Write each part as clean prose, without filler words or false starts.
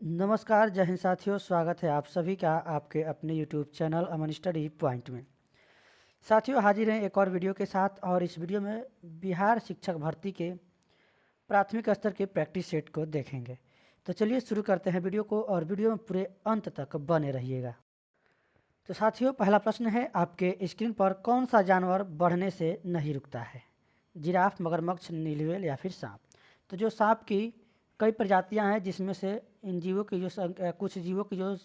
नमस्कार, जय हिंद साथियों। स्वागत है आप सभी का आपके अपने यूट्यूब चैनल अमन स्टडी पॉइंट में। साथियों, हाजिर हैं एक और वीडियो के साथ। और इस वीडियो में बिहार शिक्षक भर्ती के प्राथमिक स्तर के प्रैक्टिस सेट को देखेंगे। तो चलिए शुरू करते हैं वीडियो को, और वीडियो में पूरे अंत तक बने रहिएगा। तो साथियों, पहला प्रश्न है आपके स्क्रीन पर, कौन सा जानवर बढ़ने से नहीं रुकता है? जिराफ, मगरमच्छ, नीलव्हेल या फिर सांप? तो जो सांप की कई प्रजातियां हैं, जिसमें से इन जीवों की कुछ जीवों की जो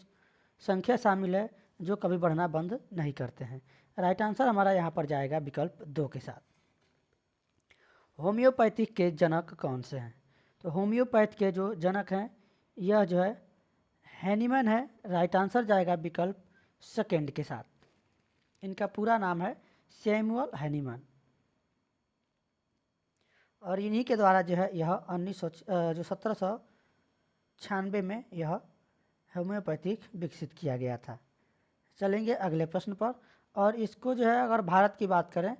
संख्या शामिल है जो कभी बढ़ना बंद नहीं करते हैं। राइट आंसर हमारा यहाँ पर जाएगा विकल्प 2 के साथ। होम्योपैथिक के जनक कौन से हैं? तो होम्योपैथ के जो जनक हैं यह जो है हैनीमैन है। राइट आंसर जाएगा विकल्प सेकेंड के साथ। इनका पूरा नाम है सैमुअल हैनीमैन, और इन्हीं के द्वारा जो है यह 1796 में यह होम्योपैथिक विकसित किया गया था। चलेंगे अगले प्रश्न पर। और इसको जो है अगर भारत की बात करें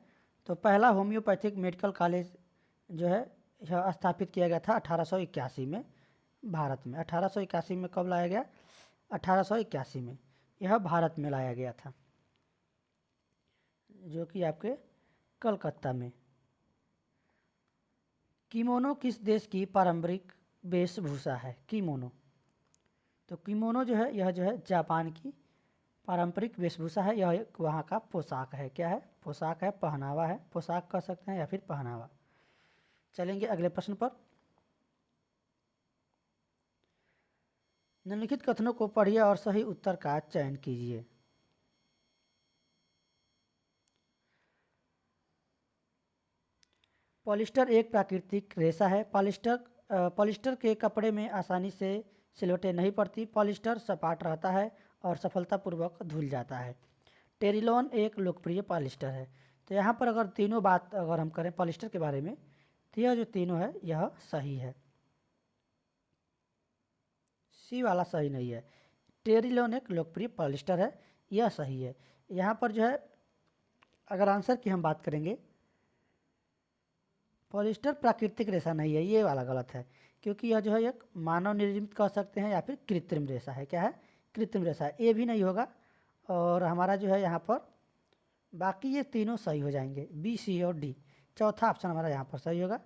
तो पहला होम्योपैथिक मेडिकल कॉलेज जो है यह स्थापित किया गया था 1881 में भारत में। 1881 में कब लाया गया? 1881 में यह भारत में लाया गया था, जो कि आपके कलकत्ता में। किमोनो किस देश की पारंपरिक वेशभूषा है? किमोनो, तो किमोनो जो है यह जो है जापान की पारंपरिक वेशभूषा है। यह एक वहाँ का पोशाक है। क्या है? पोशाक है, पहनावा है। पोशाक कह सकते हैं या फिर पहनावा। चलेंगे अगले प्रश्न पर। निम्नलिखित कथनों को पढ़िए और सही उत्तर का चयन कीजिए। पॉलिस्टर एक प्राकृतिक रेशा है। पॉलिस्टर के कपड़े में आसानी से सिलवटें नहीं पड़ती। पॉलिस्टर सपाट रहता है और सफलतापूर्वक धुल जाता है। टेरिलॉन एक लोकप्रिय पॉलिस्टर है। तो यहाँ पर अगर तीनों बात अगर हम करें पॉलिस्टर के बारे में, तो यह जो तीनों है यह सही है। सी वाला सही नहीं है। टेरिलॉन एक लोकप्रिय पॉलिस्टर है, यह सही है। यहाँ पर जो है अगर आंसर की हम बात करेंगे, पॉलिस्टर प्राकृतिक रेशा नहीं है, ये वाला गलत है। क्योंकि यह जो है एक मानव निर्मित कह सकते हैं या फिर कृत्रिम रेशा है। क्या है? कृत्रिम रेशा है। ये भी नहीं होगा। और हमारा जो है यहाँ पर बाकी ये तीनों सही हो जाएंगे, बी, सी और डी। चौथा ऑप्शन हमारा यहाँ पर सही होगा।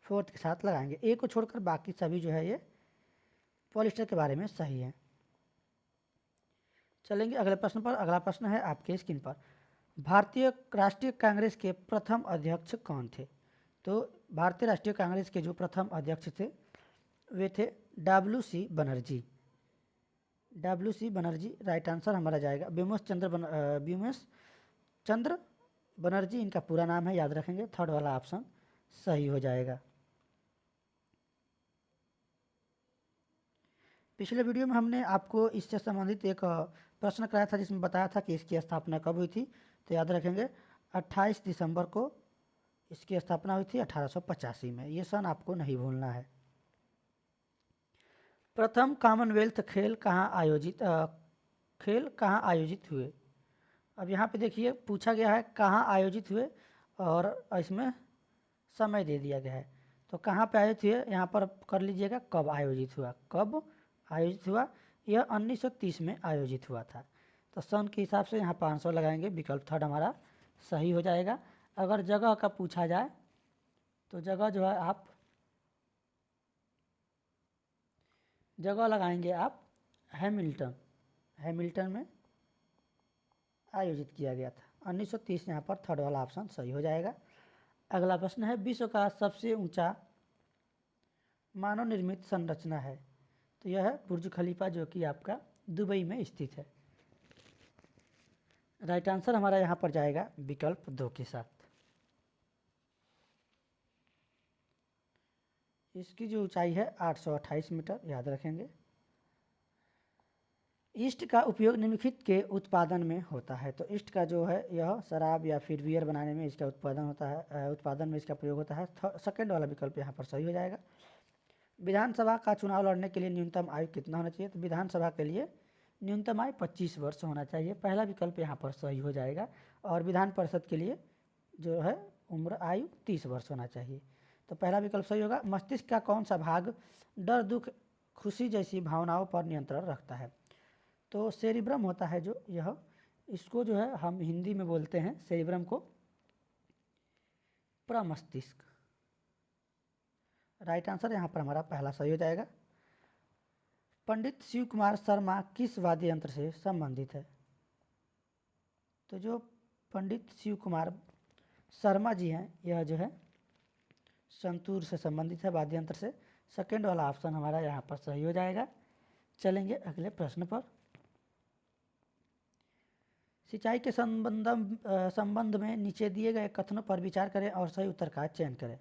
फोर्थ के साथ लगाएंगे। ए को छोड़कर बाकी सभी जो है ये पॉलिस्टर के बारे में सही है। चलेंगे अगले प्रश्न पर। अगला प्रश्न है आपके स्क्रीन पर, भारतीय राष्ट्रीय कांग्रेस के प्रथम अध्यक्ष कौन थे? तो भारतीय राष्ट्रीय कांग्रेस के जो प्रथम अध्यक्ष थे वे थे डब्ल्यू.सी. बनर्जी। डब्ल्यू.सी. बनर्जी राइट आंसर हमारा जाएगा। व्योमेश चंद्र बनर्जी इनका पूरा नाम है, याद रखेंगे। थर्ड वाला ऑप्शन सही हो जाएगा। पिछले वीडियो में हमने आपको इससे संबंधित एक प्रश्न कराया था, जिसमें बताया था कि इसकी स्थापना कब हुई थी। तो याद रखेंगे 28 दिसंबर को इसकी स्थापना हुई थी 1885 में। ये सन आपको नहीं भूलना है। प्रथम कॉमनवेल्थ खेल कहाँ आयोजित हुए? अब यहाँ पे देखिए पूछा गया है कहाँ आयोजित हुए, और इसमें समय दे दिया गया है। तो कहाँ पे आयोजित हुए यहाँ पर कर लीजिएगा, कब आयोजित हुआ। कब आयोजित हुआ? यह 1930 में आयोजित हुआ था। तो सन के हिसाब से यहाँ 500 लगाएंगे। विकल्प थर्ड हमारा सही हो जाएगा। अगर जगह का पूछा जाए तो जगह जो है आप जगह लगाएंगे आप हैमिल्टन में आयोजित किया गया था 1930। यहाँ पर थर्ड वाला ऑप्शन सही हो जाएगा। अगला प्रश्न है, विश्व का सबसे ऊंचा मानव निर्मित संरचना है? तो यह है बुर्ज खलीफा, जो कि आपका दुबई में स्थित है। राइट आंसर हमारा यहाँ पर जाएगा विकल्प 2 के साथ। इसकी जो ऊंचाई है 828 मीटर, याद रखेंगे। ईस्ट का उपयोग निम्नलिखित के उत्पादन में होता है? तो ईस्ट का जो है यह शराब या फिर बियर बनाने में इसका उत्पादन होता है, उत्पादन में इसका प्रयोग होता है। सेकेंड वाला विकल्प यहाँ पर सही हो जाएगा। विधानसभा का चुनाव लड़ने के लिए न्यूनतम आयु कितना होना चाहिए? तो विधानसभा के लिए न्यूनतम आयु 25 वर्ष होना चाहिए। पहला विकल्प यहाँ पर सही हो जाएगा। और विधान परिषद के लिए जो है उम्र आयु 30 वर्ष होना चाहिए। तो पहला विकल्प सही होगा। मस्तिष्क का कौन सा भाग डर, दुख खुशी जैसी भावनाओं पर नियंत्रण रखता है। तो सेरिब्रम होता है जो यह, इसको जो है हम हिंदी में बोलते हैं सेरिब्रम को प्रमस्तिष्क। राइट आंसर यहाँ पर हमारा पहला सही हो जाएगा। पंडित शिव कुमार शर्मा किस वाद्य यंत्र से संबंधित है? तो जो पंडित शिव कुमार शर्मा जी हैं यह जो है संतूर से संबंधित है, वाद्य यंत्र से। सेकेंड वाला ऑप्शन हमारा यहाँ पर सही हो जाएगा। चलेंगे अगले प्रश्न पर। सिंचाई के संबंध में नीचे दिए गए कथनों पर विचार करें और सही उत्तर का चयन करें।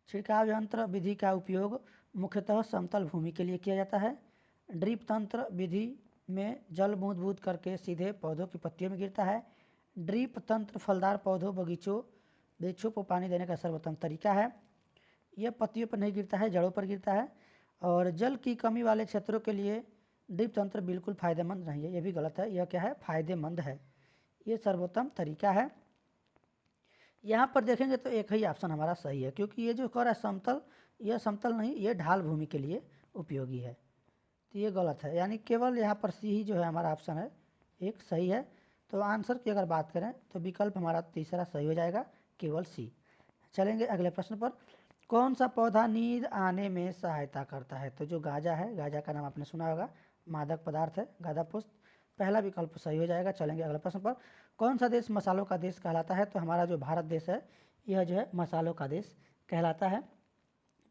छिड़काव यंत्र विधि का उपयोग मुख्यतः समतल भूमि के लिए किया जाता है। ड्रिप तंत्र विधि में जल बूंद बूंद करके सीधे पौधों की पत्तियों में गिरता है। ड्रिप तंत्र फलदार पौधों वृक्षों को पानी देने का सर्वोत्तम तरीका है। यह पत्तियों पर नहीं गिरता है, जड़ों पर गिरता है। और जल की कमी वाले क्षेत्रों के लिए ड्रिप तंत्र बिल्कुल फायदेमंद नहीं है, यह भी गलत है। यह क्या है? फायदेमंद है, ये सर्वोत्तम तरीका है। यहाँ पर देखेंगे तो एक ही ऑप्शन हमारा सही है, क्योंकि ये जो कह रहा है समतल, यह समतल नहीं, ये ढाल भूमि के लिए उपयोगी है, तो ये गलत है। यानी केवल यहाँ पर सी ही जो है हमारा ऑप्शन है एक सही है। तो आंसर की अगर बात करें तो विकल्प हमारा तीसरा सही हो जाएगा, केवल सी। चलेंगे अगले प्रश्न पर। कौन सा पौधा नींद आने में सहायता करता है? तो जो गांजा है, गांजा का नाम आपने सुना होगा, मादक पदार्थ है गांजा पुष्प। पहला विकल्प सही हो जाएगा। चलेंगे अगले प्रश्न पर। कौन सा देश मसालों का देश कहलाता है? तो हमारा जो भारत देश है यह जो है मसालों का देश कहलाता है।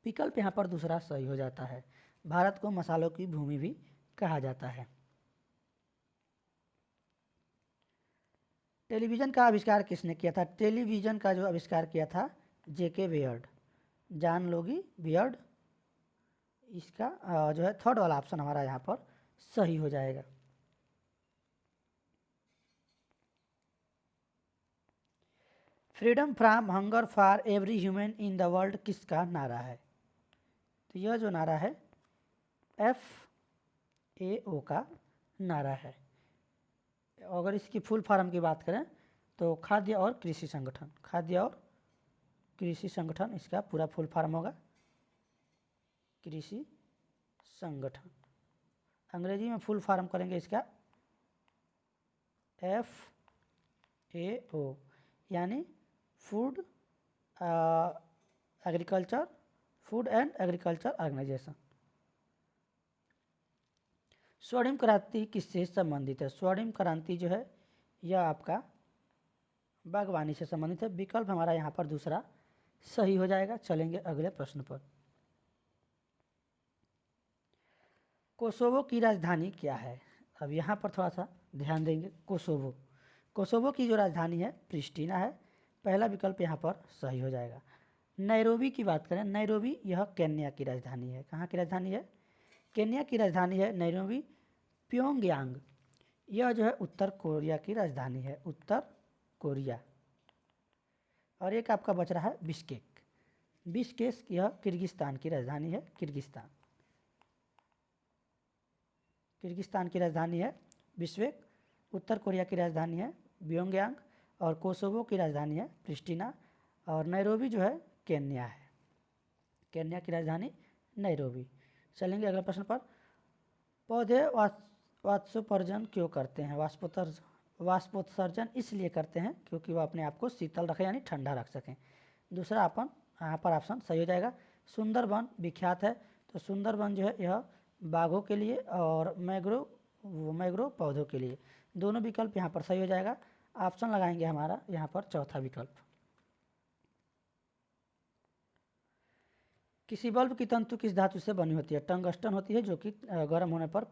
विकल्प यहाँ पर दूसरा सही हो जाता है। भारत को मसालों की भूमि भी कहा जाता है। टेलीविज़न का आविष्कार किसने किया था? टेलीविज़न का जो आविष्कार किया था जेके बियर्ड, जॉन लोगी बियर्ड। इसका जो है थर्ड वाला ऑप्शन हमारा यहाँ पर सही हो जाएगा। Freedom from hunger for every human in the world किसका नारा है? तो यह जो नारा है FAO का नारा है। अगर इसकी फुल फॉर्म की बात करें तो खाद्य और कृषि संगठन, खाद्य और कृषि संगठन इसका पूरा फुल फॉर्म होगा, कृषि संगठन। अंग्रेजी में फुल फॉर्म करेंगे इसका FAO, यानी food agriculture, food and agriculture organisation. स्वर्णिम क्रांति किससे संबंधित है? स्वर्णिम क्रांति जो है यह आपका बागवानी से संबंधित है। विकल्प हमारा यहाँ पर दूसरा सही हो जाएगा। चलेंगे अगले प्रश्न पर। कोसोवो की राजधानी क्या है? अब यहाँ पर थोड़ा सा ध्यान देंगे। कोसोवो की जो राजधानी है प्रिस्टीना है। पहला विकल्प यहाँ पर सही हो जाएगा। नैरोबी की बात करें, नैरोबी यह केन्या की राजधानी है। कहाँ की राजधानी है? केन्या की राजधानी है नैरोबी। प्योंगयांग यह जो है उत्तर कोरिया की राजधानी है, उत्तर कोरिया। और एक आपका बच रहा है बिश्केक। बिश्केक यह किर्गिस्तान की राजधानी है, किर्गिस्तान की राजधानी है बिश्केक। उत्तर कोरिया की राजधानी है प्योंगयांग और कोसोवो की राजधानी है प्रिस्टीना। और नैरोबी जो है केन्या है, केन्या की राजधानी नैरोबी। चलेंगे अगले प्रश्न पर। पौधे वाष्पोत्सर्जन क्यों करते हैं? वाष्पोत्सर्जन इसलिए करते हैं क्योंकि वह अपने आप को शीतल रखें, यानी ठंडा रख सकें। दूसरा अपन यहाँ पर ऑप्शन सही हो जाएगा। सुंदरबन विख्यात है, तो सुंदरबन जो है यह बाघों के लिए और मैंग्रोव पौधों के लिए। दोनों विकल्प यहाँ पर सही हो जाएगा। ऑप्शन लगाएंगे हमारा यहाँ पर चौथा विकल्प। किसी बल्ब की तंतु किस धातु से बनी होती है? टंगस्टन होती है, जो कि गर्म होने पर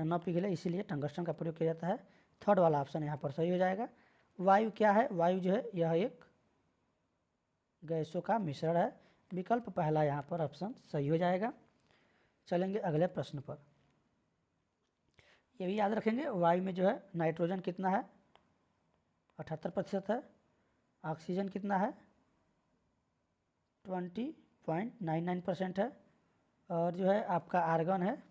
न पिघले, इसीलिए टंगस्टन का प्रयोग किया जाता है। थर्ड वाला ऑप्शन यहाँ पर सही हो जाएगा। वायु क्या है? वायु जो है यह एक गैसों का मिश्रण है। विकल्प पहला यहाँ पर ऑप्शन सही हो जाएगा। चलेंगे अगले प्रश्न पर। ये भी याद रखेंगे, वायु में जो है नाइट्रोजन कितना है? 78% है। ऑक्सीजन कितना है? 20.99% है। और जो है आपका आर्गन है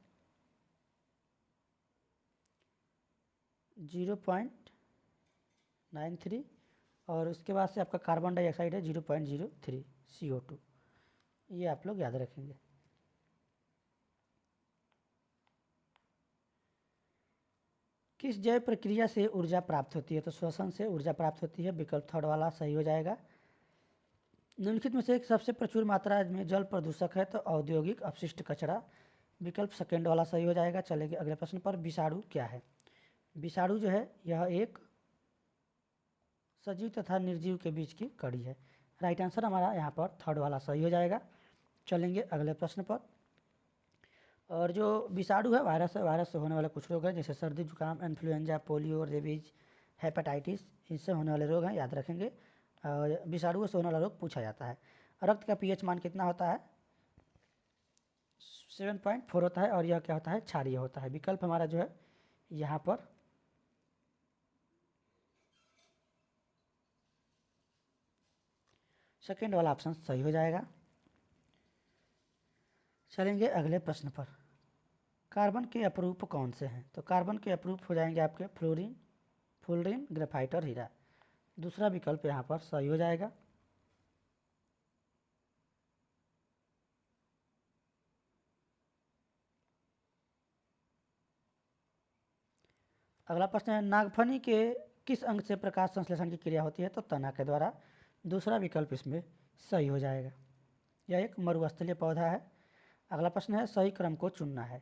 0.93। और उसके बाद से आपका कार्बन डाइऑक्साइड है 0.03 CO2। ये आप लोग याद रखेंगे। किस जैव प्रक्रिया से ऊर्जा प्राप्त होती है? तो श्वसन से ऊर्जा प्राप्त होती है, विकल्प थर्ड वाला सही हो जाएगा। निम्नलिखित में से एक सबसे प्रचुर मात्रा में जल प्रदूषक है, तो औद्योगिक अपशिष्ट कचरा, विकल्प सेकेंड वाला सही हो जाएगा। चलेंगे अगले प्रश्न पर। विषाणु क्या है? विषाणु जो है यह एक सजीव तथा निर्जीव के बीच की कड़ी है। राइट आंसर हमारा यहाँ पर थर्ड वाला सही हो जाएगा। चलेंगे अगले प्रश्न पर। और जो विषाणु है वायरस है, वायरस से होने वाले कुछ रोग हैं जैसे सर्दी जुकाम, इन्फ्लुएंजा, पोलियो, रेबीज, हेपेटाइटिस, इनसे होने वाले रोग हैं, याद रखेंगे। विषाणुओं से होने वाला रोग पूछा जाता है। रक्त का पीएच मान कितना होता है? 7.4 होता है और यह क्या होता है? क्षारीय होता है। विकल्प हमारा जो है यहाँ पर सेकेंड वाला ऑप्शन सही हो जाएगा। चलेंगे अगले प्रश्न पर। कार्बन के अपरूप कौन से हैं? तो कार्बन के अपरूप हो जाएंगे आपके फ्लोरीन, फ्लोरीन, ग्रेफाइट और हीरा। दूसरा विकल्प यहाँ पर सही हो जाएगा। अगला प्रश्न है, नागफनी के किस अंग से प्रकाश संश्लेषण की क्रिया होती है? तो तना के द्वारा। दूसरा विकल्प इसमें सही हो जाएगा। यह एक मरुस्थलीय पौधा है। अगला प्रश्न है, सही क्रम को चुनना है।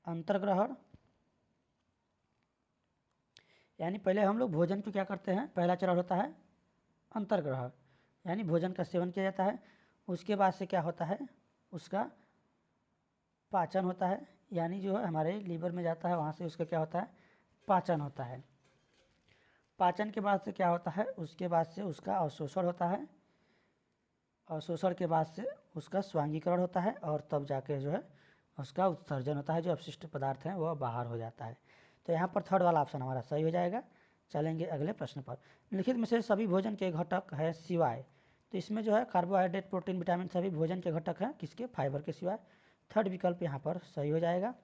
अंतर्ग्रहण, यानी पहले हम लोग भोजन को क्या करते हैं? पहला चरण होता है अंतर्ग्रहण, यानी भोजन का सेवन किया जाता है। उसके बाद से क्या होता है? उसका पाचन होता है, यानी जो है हमारे लीवर में जाता है, वहाँ से उसका क्या होता है? पाचन होता है। पाचन के बाद से क्या होता है? उसके बाद से उसका अवशोषण होता है। अवशोषण के बाद से उसका स्वांगीकरण होता है और तब जाके जो है उसका उत्सर्जन होता है, जो अपशिष्ट पदार्थ हैं वह बाहर हो जाता है। तो यहाँ पर थर्ड वाला ऑप्शन हमारा सही हो जाएगा। चलेंगे अगले प्रश्न पर। निम्नलिखित में से सभी भोजन के घटक है सिवाय, तो इसमें जो है कार्बोहाइड्रेट, प्रोटीन, विटामिन सभी भोजन के घटक हैं, किसके? फाइबर के सिवाय। थर्ड विकल्प यहाँ पर सही हो जाएगा।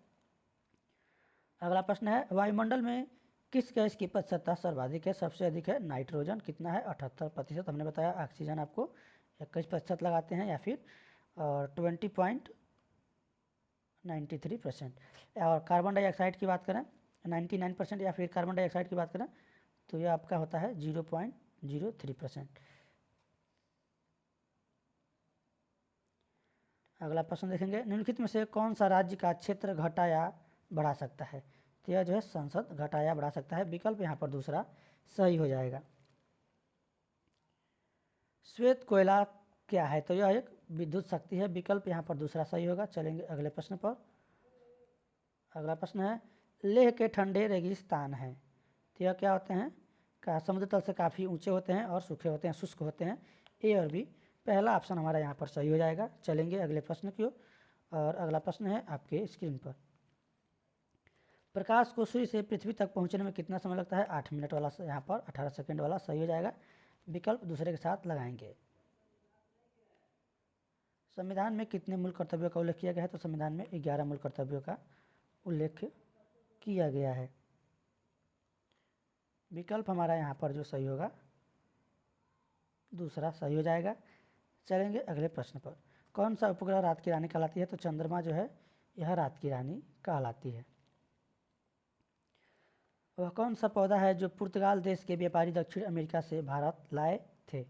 अगला प्रश्न है, वायुमंडल में किस गैस की प्रतिशतता सर्वाधिक है? सबसे अधिक है नाइट्रोजन, कितना है? 78%। हमने बताया ऑक्सीजन आपको 21% लगाते हैं या फिर 20.93%। और कार्बन डाइऑक्साइड की बात करें 99% या फिर कार्बन डाइऑक्साइड की बात करें तो ये आपका होता है 0.03%। अगला प्रश्न देखेंगे, निम्नलिखित में से कौन सा राज्य का क्षेत्र घटा या बढ़ा सकता है? तो यह जो है संसद घटा या बढ़ा सकता है। विकल्प यहाँ पर दूसरा सही हो जाएगा। श्वेत कोयला क्या है? तो यह एक विद्युत शक्ति है। विकल्प यहाँ पर दूसरा सही होगा। चलेंगे अगले प्रश्न पर। अगला प्रश्न है, लेह के ठंडे रेगिस्तान हैं, तो यह क्या होते हैं? का समुद्र तल से काफ़ी ऊंचे होते हैं और सूखे होते हैं, शुष्क होते हैं। ए और बी, पहला ऑप्शन हमारा यहाँ पर सही हो जाएगा। चलेंगे अगले प्रश्न की ओर। और अगला प्रश्न है आपके स्क्रीन पर। प्रकाश को सूर्य से पृथ्वी तक पहुँचने में कितना समय लगता है? 8 मिनट वाला यहाँ पर 18 सेकेंड वाला सही हो जाएगा। विकल्प दूसरे के साथ लगाएंगे। संविधान में कितने मूल कर्तव्यों का उल्लेख किया गया है? तो संविधान में 11 मूल कर्तव्यों का उल्लेख किया गया है। विकल्प हमारा यहाँ पर जो सही होगा दूसरा सही हो जाएगा। चलेंगे अगले प्रश्न पर। कौन सा उपग्रह रात की रानी कहलाती है? तो चंद्रमा जो है यह रात की रानी कहलाती है। वह कौन सा पौधा है जो पुर्तगाल देश के व्यापारी दक्षिण अमेरिका से भारत लाए थे?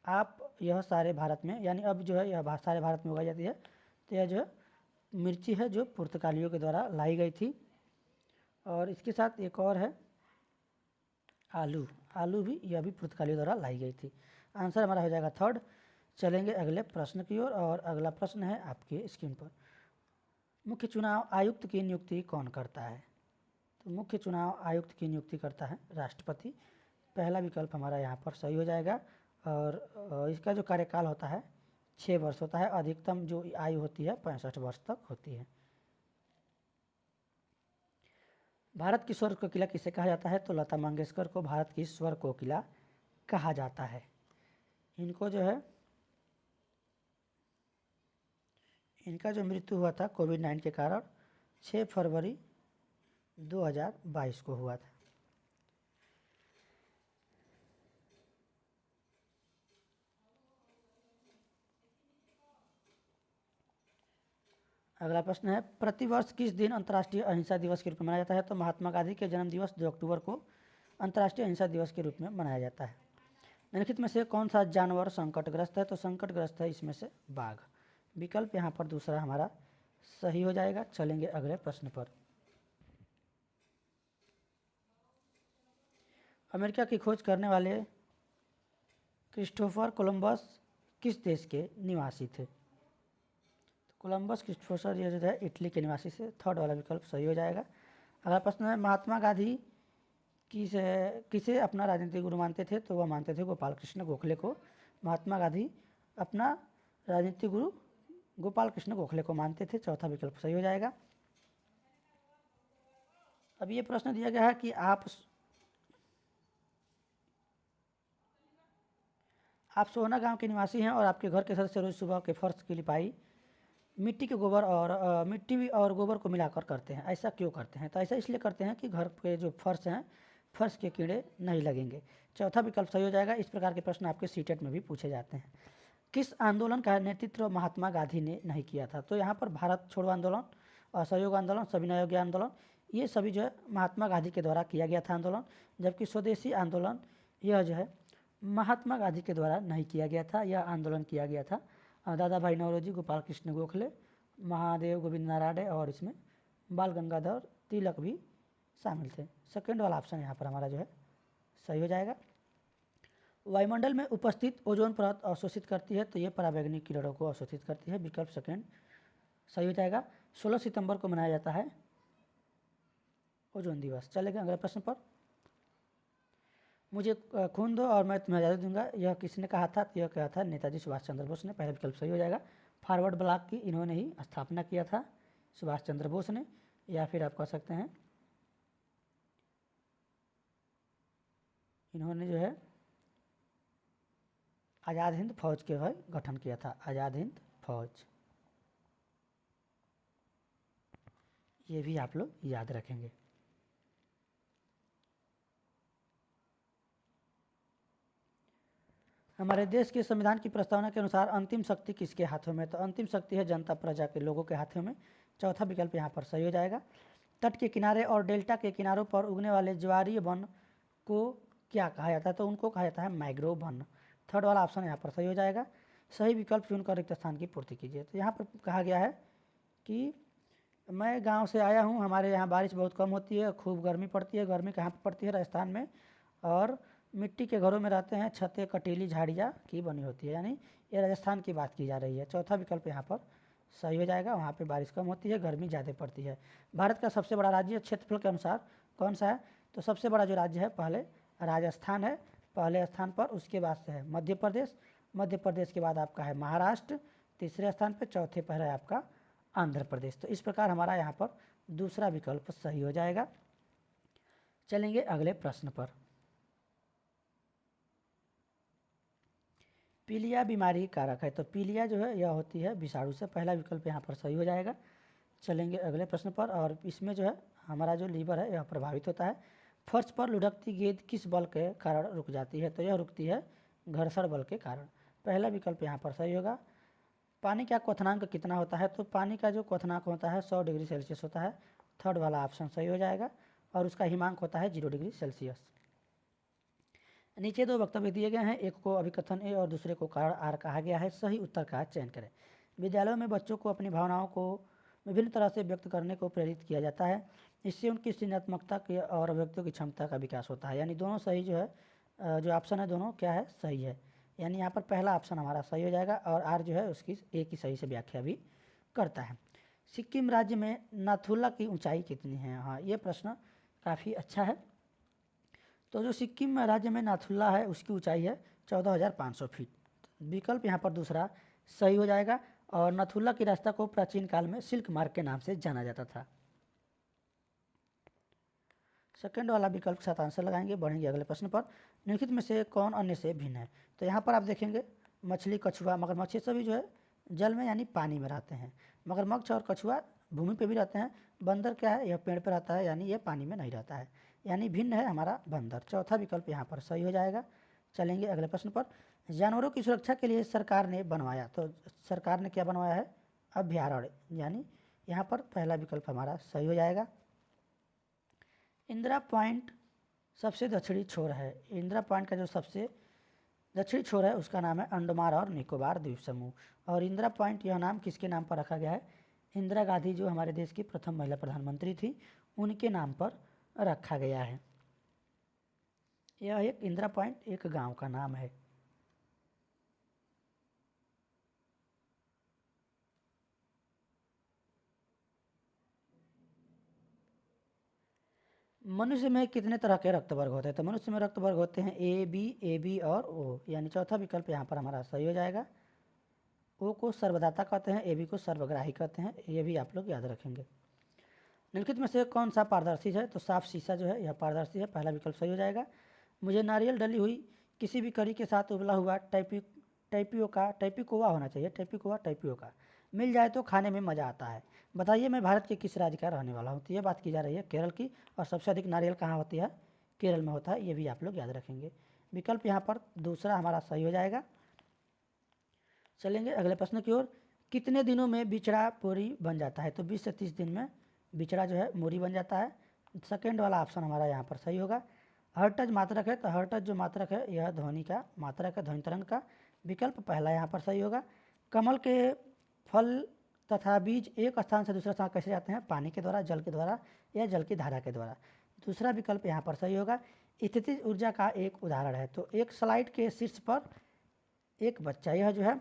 आप यह सारे भारत में, यानी अब जो है यह सारे भारत में उगाई जाती है। तो यह जो है मिर्ची है जो पुर्तगालियों के द्वारा लाई गई थी। और इसके साथ एक और है आलू, आलू भी, यह भी पुर्तगालियों द्वारा लाई गई थी। आंसर हमारा हो जाएगा थर्ड। चलेंगे अगले प्रश्न की ओर। और अगला प्रश्न है आपके स्क्रीन पर। मुख्य चुनाव आयुक्त की नियुक्ति कौन करता है? तो मुख्य चुनाव आयुक्त की नियुक्ति करता है राष्ट्रपति। पहला विकल्प हमारा यहाँ पर सही हो जाएगा। और इसका जो कार्यकाल होता है 6 वर्ष होता है। अधिकतम जो आयु होती है 65 वर्ष तक होती है। भारत की स्वर कोकिला किसे कहा जाता है? तो लता मंगेशकर को भारत की स्वर कोकिला कहा जाता है। इनको जो है इनका जो मृत्यु हुआ था कोविड-19 के कारण 6 फरवरी 2022 को हुआ था। अगला प्रश्न है, प्रतिवर्ष किस दिन अंतर्राष्ट्रीय अहिंसा दिवस के रूप में मनाया जाता है? तो महात्मा गांधी के जन्म दिवस 2 अक्टूबर को अंतर्राष्ट्रीय अहिंसा दिवस के रूप में मनाया जाता है। निम्नलिखित में से कौन सा जानवर संकटग्रस्त है? तो संकटग्रस्त है इसमें से बाघ। विकल्प यहाँ पर दूसरा हमारा सही हो जाएगा। चलेंगे अगले प्रश्न पर। अमेरिका की खोज करने वाले क्रिस्टोफर कोलंबस किस देश के निवासी थे? कोलंबस क्रिस्टोफर ये जो है इटली के निवासी से। थर्ड वाला विकल्प सही हो जाएगा। अगला प्रश्न है, महात्मा गांधी किसे अपना राजनीतिक गुरु मानते थे? तो वह मानते थे गोपाल कृष्ण गोखले को। महात्मा गांधी अपना राजनीतिक गुरु गोपाल कृष्ण गोखले को मानते थे। चौथा विकल्प सही हो जाएगा। अब ये प्रश्न दिया गया है कि आप सोहना गांव के निवासी हैं और आपके घर के सदस्य रोज सुबह के फर्श की लिपाई मिट्टी और गोबर को मिलाकर करते हैं। ऐसा क्यों करते हैं? तो ऐसा इसलिए करते हैं कि घर के जो फर्श हैं, फर्श के कीड़े नहीं लगेंगे। चौथा विकल्प सही हो जाएगा। इस प्रकार के प्रश्न आपके सीटेट में भी पूछे जाते हैं। किस आंदोलन का नेतृत्व महात्मा गांधी ने नहीं किया था? तो यहाँ पर भारत छोड़ो आंदोलन, असहयोग आंदोलन, सविनय अवज्ञा आंदोलन, ये सभी जो है महात्मा गांधी के द्वारा किया गया था आंदोलन। जबकि स्वदेशी आंदोलन यह जो है महात्मा गांधी के द्वारा नहीं किया गया था। यह आंदोलन किया गया था दादा भाई नौरोजी, गोपाल कृष्ण गोखले, महादेव गोविंद नारायण और इसमें बाल गंगाधर तिलक भी शामिल थे। सेकेंड वाला ऑप्शन यहाँ पर हमारा जो है सही हो जाएगा। वायुमंडल में उपस्थित ओजोन परत अवशोषित करती है, तो ये पराबैंगनी किरणों को अवशोषित करती है। विकल्प सेकेंड सही हो जाएगा। 16 सितंबर को मनाया जाता है ओजोन दिवस। चलेंगे अगले प्रश्न पर। मुझे खून दो और मैं तुम्हें आज़ादी दूंगा, यह किसने कहा था? यह कहा था नेताजी सुभाष चंद्र बोस ने। पहला विकल्प सही हो जाएगा। फॉरवर्ड ब्लॉक की इन्होंने ही स्थापना किया था सुभाष चंद्र बोस ने, या फिर आप कह सकते हैं इन्होंने जो है आज़ाद हिंद फौज के भाई गठन किया था। आज़ाद हिंद फौज, ये भी आप लोग याद रखेंगे। हमारे देश के संविधान की प्रस्तावना के अनुसार अंतिम शक्ति किसके हाथों में? तो अंतिम शक्ति है जनता प्रजा के लोगों के हाथों में। चौथा विकल्प यहाँ पर सही हो जाएगा। तट के किनारे और डेल्टा के किनारों पर उगने वाले ज्वारीय वन को क्या कहा जाता है? तो उनको कहा जाता है मैंग्रोव वन। थर्ड वाला ऑप्शन यहाँ पर सही हो जाएगा। सही विकल्प चुनकर रिक्त स्थान की पूर्ति कीजिए। तो यहाँ पर कहा गया है कि मैं गाँव से आया हूँ, हमारे यहाँ बारिश बहुत कम होती है, खूब गर्मी पड़ती है। गर्मी कहाँ पर पड़ती है? राजस्थान में। और मिट्टी के घरों में रहते हैं, छतें कटीली झाड़ियाँ की बनी होती है, यानी ये राजस्थान की बात की जा रही है। चौथा विकल्प यहाँ पर सही हो जाएगा। वहाँ पे बारिश कम होती है, गर्मी ज़्यादा पड़ती है। भारत का सबसे बड़ा राज्य क्षेत्रफल के अनुसार कौन सा है? तो सबसे बड़ा जो राज्य है पहले राजस्थान है पहले स्थान पर, उसके बाद से है मध्य प्रदेश, मध्य प्रदेश के बाद आपका है महाराष्ट्र तीसरे स्थान पर, चौथे पर है आपका आंध्र प्रदेश। तो इस प्रकार हमारा यहाँ पर दूसरा विकल्प सही हो जाएगा। चलेंगे अगले प्रश्न पर। पीलिया बीमारी कारक है, तो पीलिया जो है यह होती है विषाणु से। पहला विकल्प यहाँ पर सही हो जाएगा। चलेंगे अगले प्रश्न पर। और इसमें जो है हमारा जो लीवर है यह प्रभावित होता है। फर्श पर लुढ़कती गेंद किस बल के कारण रुक जाती है? तो यह रुकती है घर्षण बल के कारण। पहला विकल्प यहाँ पर सही होगा। पानी का क्वथनांक कितना होता है? तो पानी का जो क्वथनांक होता है 100 डिग्री सेल्सियस होता है। थर्ड वाला ऑप्शन सही हो जाएगा। और उसका हिमांक होता है 0 डिग्री सेल्सियस। नीचे दो वक्तव्य दिए गए हैं, एक को अभिकथन ए और दूसरे को कारण आर कहा गया है। सही उत्तर का चयन करें। विद्यालयों में बच्चों को अपनी भावनाओं को विभिन्न तरह से व्यक्त करने को प्रेरित किया जाता है। इससे उनकी सृजनात्मकता की और अभिव्यक्तियों की क्षमता का विकास होता है। यानी दोनों सही जो है जो ऑप्शन है दोनों क्या है? सही है। यानी यहाँ पर पहला ऑप्शन हमारा सही हो जाएगा और आर जो है उसकी ए की सही से व्याख्या भी करता है। सिक्किम राज्य में नाथुला की ऊंचाई कितनी है? हाँ, ये प्रश्न काफ़ी अच्छा है। तो जो सिक्किम राज्य में नाथुला है उसकी ऊंचाई है 14,500 फीट। विकल्प यहाँ पर दूसरा सही हो जाएगा। और नाथुला की रास्ता को प्राचीन काल में सिल्क मार्ग के नाम से जाना जाता था। सेकेंड वाला विकल्प के साथ आंसर लगाएंगे। बढ़ेंगे अगले प्रश्न पर। निम्नलिखित में से कौन अन्य से भिन्न है? तो यहाँ पर आप देखेंगे मछली, कछुआ, मगरमच्छ सभी जो है जल में यानी पानी में रहते हैं। मगरमच्छ और कछुआ भूमि पे भी रहते हैं। बंदर क्या है? यह पेड़ पर रहता है, यानी यह पानी में नहीं रहता है, यानी भिन्न है हमारा बंदर। चौथा विकल्प यहाँ पर सही हो जाएगा। चलेंगे अगले प्रश्न पर। जानवरों की सुरक्षा के लिए सरकार ने बनवाया, तो सरकार ने क्या बनवाया है? अभ्यारण्य, यानी यहाँ पर पहला विकल्प हमारा सही हो जाएगा। इंदिरा पॉइंट सबसे दक्षिणी छोर है। इंदिरा पॉइंट का जो सबसे दक्षिणी छोर है उसका नाम है अंडमान और निकोबार द्वीप समूह। और इंदिरा पॉइंट यह नाम किसके नाम पर रखा गया है? इंदिरा गांधी जो हमारे देश की प्रथम महिला प्रधानमंत्री थी उनके नाम पर रखा गया है। यह एक इंदिरा पॉइंट एक गांव का नाम है। मनुष्य में कितने तरह के रक्त वर्ग होते हैं? तो मनुष्य में रक्त वर्ग होते हैं ए बी और ओ, यानी चौथा विकल्प यहाँ पर हमारा सही हो जाएगा। ओ को सर्वदाता कहते हैं, ए बी को सर्वग्राही कहते हैं, ये भी आप लोग याद रखेंगे। निम्नलिखित में से कौन सा पारदर्शी है? तो साफ शीशा जो है यह पारदर्शी है, पहला विकल्प सही हो जाएगा। मुझे नारियल डली हुई किसी भी करी के साथ उबला हुआ टैपिकोवा होना चाहिए, टैपिकोवा मिल जाए तो खाने में मज़ा आता है। बताइए मैं भारत के किस राज्य का रहने वाला हूँ? तो ये बात की जा रही है केरल की, और सबसे अधिक नारियल कहाँ होती है? केरल में होता है, ये भी आप लोग याद रखेंगे। विकल्प यहाँ पर दूसरा हमारा सही हो जाएगा। चलेंगे अगले प्रश्न की ओर। कितने दिनों में बिचड़ा पूरी बन जाता है? तो 20 से 30 दिन में बिचड़ा जो है मूरी बन जाता है। सेकेंड वाला ऑप्शन हमारा यहाँ पर सही होगा। हर्टज मात्रक है, तो हर्टज जो मात्रक है यह ध्वनि का मात्रक है, ध्वनि तरंग का। विकल्प पहला यहाँ पर सही होगा। कमल के फल तथा बीज एक स्थान से दूसरे स्थान कैसे जाते हैं? पानी के द्वारा, जल के द्वारा या जल की धारा के द्वारा। दूसरा विकल्प यहाँ पर सही होगा। स्थितिज ऊर्जा का एक उदाहरण है, तो एक स्लाइड के शीर्ष पर एक बच्चा, यह जो है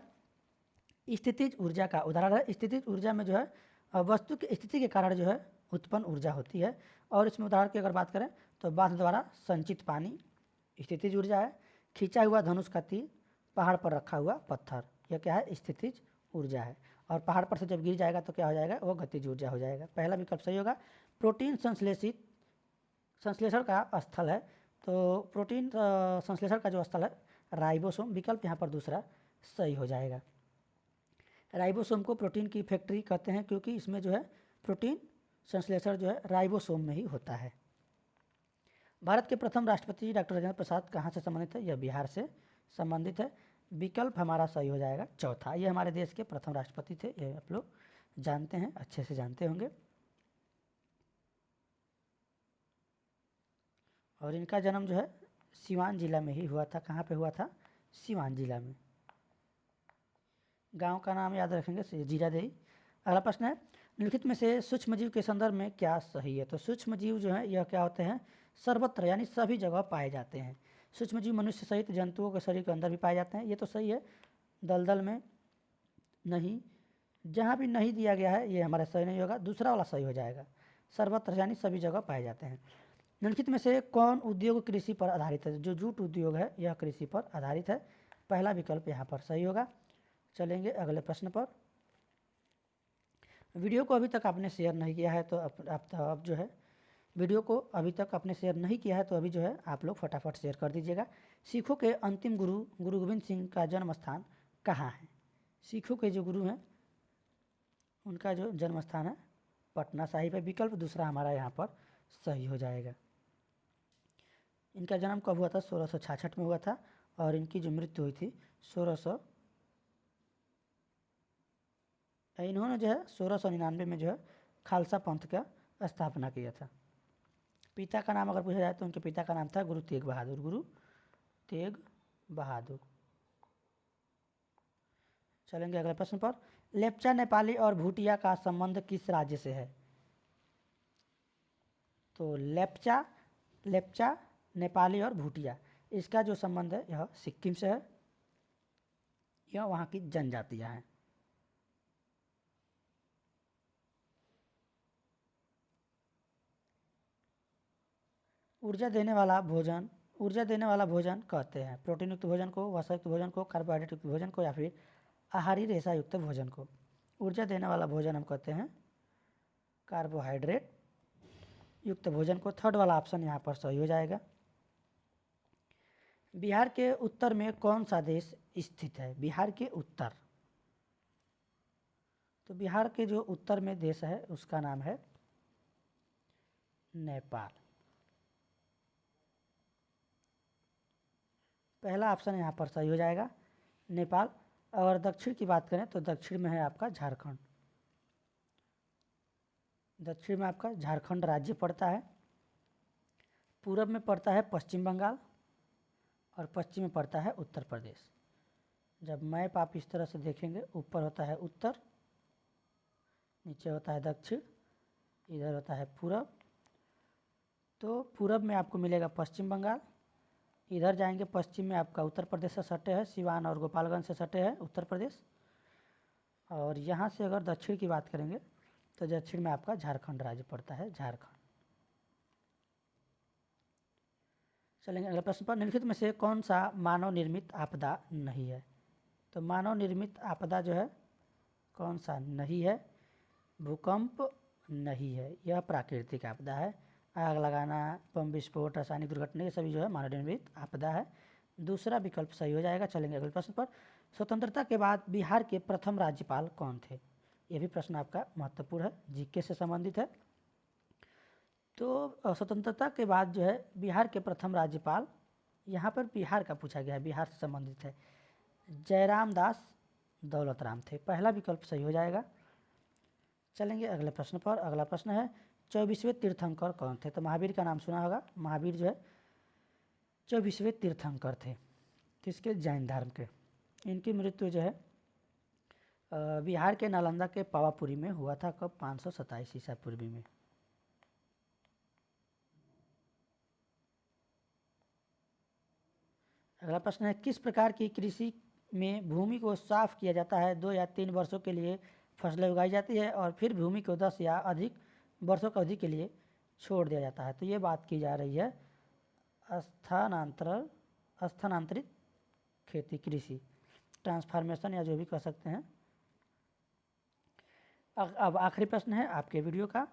स्थितिज ऊर्जा का उदाहरण है। स्थितिज ऊर्जा में जो है वस्तु की स्थिति के कारण जो है उत्पन्न ऊर्जा होती है। और इसमें उदाहरण की अगर बात करें तो बांध द्वारा संचित पानी स्थितिज ऊर्जा है। खींचा हुआ धनुष का तीर, पहाड़ पर रखा हुआ पत्थर, यह क्या है? स्थितिज ऊर्जा है। और पहाड़ पर से जब गिर जाएगा तो क्या हो जाएगा? वो गतिज ऊर्जा हो जाएगा। पहला विकल्प सही होगा। प्रोटीन संश्लेषण का स्थल है, तो प्रोटीन संश्लेषण का जो स्थल है राइबोसोम, विकल्प यहाँ पर दूसरा सही हो जाएगा। राइबोसोम को प्रोटीन की फैक्ट्री कहते हैं क्योंकि इसमें जो है प्रोटीन संश्लेषण जो है राइबोसोम में ही होता है। भारत के प्रथम राष्ट्रपति डॉक्टर राजेंद्र प्रसाद कहाँ से संबंधित है? यह बिहार से संबंधित है। विकल्प हमारा सही हो जाएगा चौथा। ये हमारे देश के प्रथम राष्ट्रपति थे, ये आप लोग जानते हैं, अच्छे से जानते होंगे। और इनका जन्म जो है सिवान जिला में ही हुआ था। कहाँ पे हुआ था? सिवान जिला में। गांव का नाम याद रखेंगे, जीरादेई। अगला प्रश्न है, निम्नलिखित में से सूक्ष्म जीव के संदर्भ में क्या सही है? तो सूक्ष्म जीव जो है यह क्या होते हैं? सर्वत्र यानी सभी जगह पाए जाते हैं। सूक्ष्म जीव मनुष्य सहित जंतुओं के शरीर के अंदर भी पाए जाते हैं, ये तो सही है। दलदल में नहीं, जहाँ भी नहीं दिया गया है ये हमारा सही नहीं होगा, दूसरा वाला सही हो जाएगा। सर्वत्र यानी सभी जगह पाए जाते हैं। निम्नलिखित में से कौन उद्योग कृषि पर आधारित है? जो जूट उद्योग है यह कृषि पर आधारित है, पहला विकल्प यहाँ पर सही होगा। चलेंगे अगले प्रश्न पर। वीडियो को अभी तक आपने शेयर नहीं किया है तो आप जो है वीडियो को अभी तक आपने शेयर नहीं किया है तो अभी जो है आप लोग फटाफट शेयर कर दीजिएगा। सिखों के अंतिम गुरु गुरु गोविंद सिंह का जन्म स्थान कहाँ है? सिखों के जो गुरु हैं उनका जो जन्म स्थान है पटना साहिब है, विकल्प दूसरा हमारा यहाँ पर सही हो जाएगा। इनका जन्म कब हुआ था? 1666 में हुआ था, और इनकी जो मृत्यु हुई थी 1600 इन्होंने जो है 1699 में जो है खालसा पंथ का स्थापना किया था। पिता का नाम अगर पूछा जाए तो उनके पिता का नाम था गुरु तेग बहादुर, गुरु तेग बहादुर। चलेंगे अगले प्रश्न पर। लेप्चा नेपाली और भूटिया का संबंध किस राज्य से है? तो लेप्चा नेपाली और भूटिया, इसका जो संबंध है यह सिक्किम से है, यह वहाँ की जनजातियाँ हैं। ऊर्जा देने वाला भोजन कहते हैं प्रोटीन युक्त भोजन को, वसा युक्त भोजन को, कार्बोहाइड्रेट युक्त भोजन को, या फिर आहारी रेशा युक्त भोजन को। ऊर्जा देने वाला भोजन हम कहते हैं कार्बोहाइड्रेट युक्त भोजन को। थर्ड वाला ऑप्शन यहाँ पर सही हो जाएगा। बिहार के उत्तर में कौन सा देश स्थित है? बिहार के उत्तर, तो बिहार के जो उत्तर में देश है उसका नाम है नेपाल। पहला ऑप्शन यहाँ पर सही हो जाएगा नेपाल। और दक्षिण की बात करें तो दक्षिण में है आपका झारखंड। दक्षिण में आपका झारखंड राज्य पड़ता है, पूरब में पड़ता है पश्चिम बंगाल और पश्चिम में पड़ता है उत्तर प्रदेश। जब मैप आप इस तरह से देखेंगे, ऊपर होता है उत्तर, नीचे होता है दक्षिण, इधर होता है पूरब। तो पूरब में आपको मिलेगा पश्चिम बंगाल, इधर जाएंगे पश्चिम में आपका उत्तर प्रदेश से सटे है, सिवान और गोपालगंज से सटे है उत्तर प्रदेश। और यहाँ से अगर दक्षिण की बात करेंगे तो दक्षिण में आपका झारखंड राज्य पड़ता है, झारखंड। चलेंगे अगले प्रश्न पर। निम्नलिखित में से कौन सा मानव निर्मित आपदा नहीं है? तो मानव निर्मित आपदा जो है कौन सा नहीं है? भूकंप नहीं है, यह प्राकृतिक आपदा है। आग लगाना, बम विस्फोट, रासायनिक दुर्घटना, ये सभी जो है मानव निर्मित आपदा है। दूसरा विकल्प सही हो जाएगा। चलेंगे अगले प्रश्न पर। स्वतंत्रता के बाद बिहार के प्रथम राज्यपाल कौन थे? यह भी प्रश्न आपका महत्वपूर्ण है, जीके से संबंधित है। तो स्वतंत्रता के बाद जो है बिहार के प्रथम राज्यपाल, यहाँ पर बिहार का पूछा गया है, बिहार से संबंधित है, जयराम दास दौलतराम थे। पहला विकल्प सही हो जाएगा। चलेंगे अगले प्रश्न पर। अगला प्रश्न है 24वें तीर्थंकर कौन थे? तो महावीर का नाम सुना होगा। महावीर जो है 24वें तीर्थंकर थे, किसके? जैन धर्म के। इनकी मृत्यु जो है बिहार के नालंदा के पावापुरी में हुआ था। कब? 527 ईसा पूर्वी में। अगला प्रश्न है किस प्रकार की कृषि में भूमि को साफ किया जाता है? 2 या 3 वर्षों के लिए फसलें उगाई जाती है और फिर भूमि को 10 या अधिक वर्षों की अवधि के लिए छोड़ दिया जाता है। तो ये बात की जा रही है स्थानांतरित खेती, कृषि, ट्रांसफॉर्मेशन या जो भी कह सकते हैं। अब आखिरी प्रश्न है आपके वीडियो का।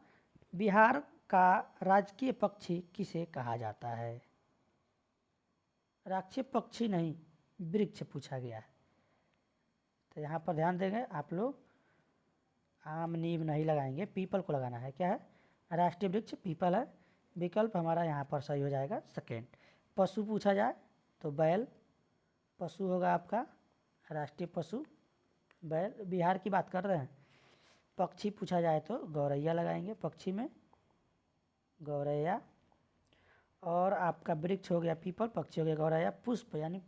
बिहार का राजकीय पक्षी किसे कहा जाता है? राजकीय पक्षी नहीं, वृक्ष पूछा गया है। तो यहाँ पर ध्यान देंगे आप लोग, आम नीम नहीं लगाएंगे, पीपल को लगाना है। क्या है? राष्ट्रीय वृक्ष पीपल है। विकल्प हमारा यहाँ पर सही हो जाएगा सेकेंड। पशु पूछा जाए तो बैल पशु होगा आपका, राष्ट्रीय पशु बैल, बिहार की बात कर रहे हैं। पक्षी पूछा जाए तो गौरैया लगाएंगे, पक्षी में गौरैया। और आपका वृक्ष हो गया पीपल, पक्षी हो गया गौरैया। पुष्प यानी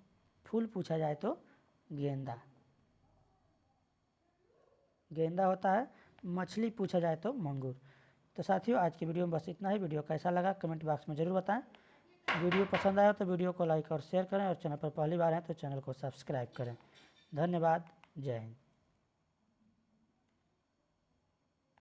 फूल पूछा जाए तो गेंदा, गेंदा होता है। मछली पूछा जाए तो मंगूर। तो साथियों आज की वीडियो में बस इतना ही। वीडियो कैसा लगा कमेंट बॉक्स में ज़रूर बताएं। वीडियो पसंद आया तो वीडियो को लाइक और शेयर करें और चैनल पर पहली बार हैं तो चैनल को सब्सक्राइब करें। धन्यवाद। जय हिंद।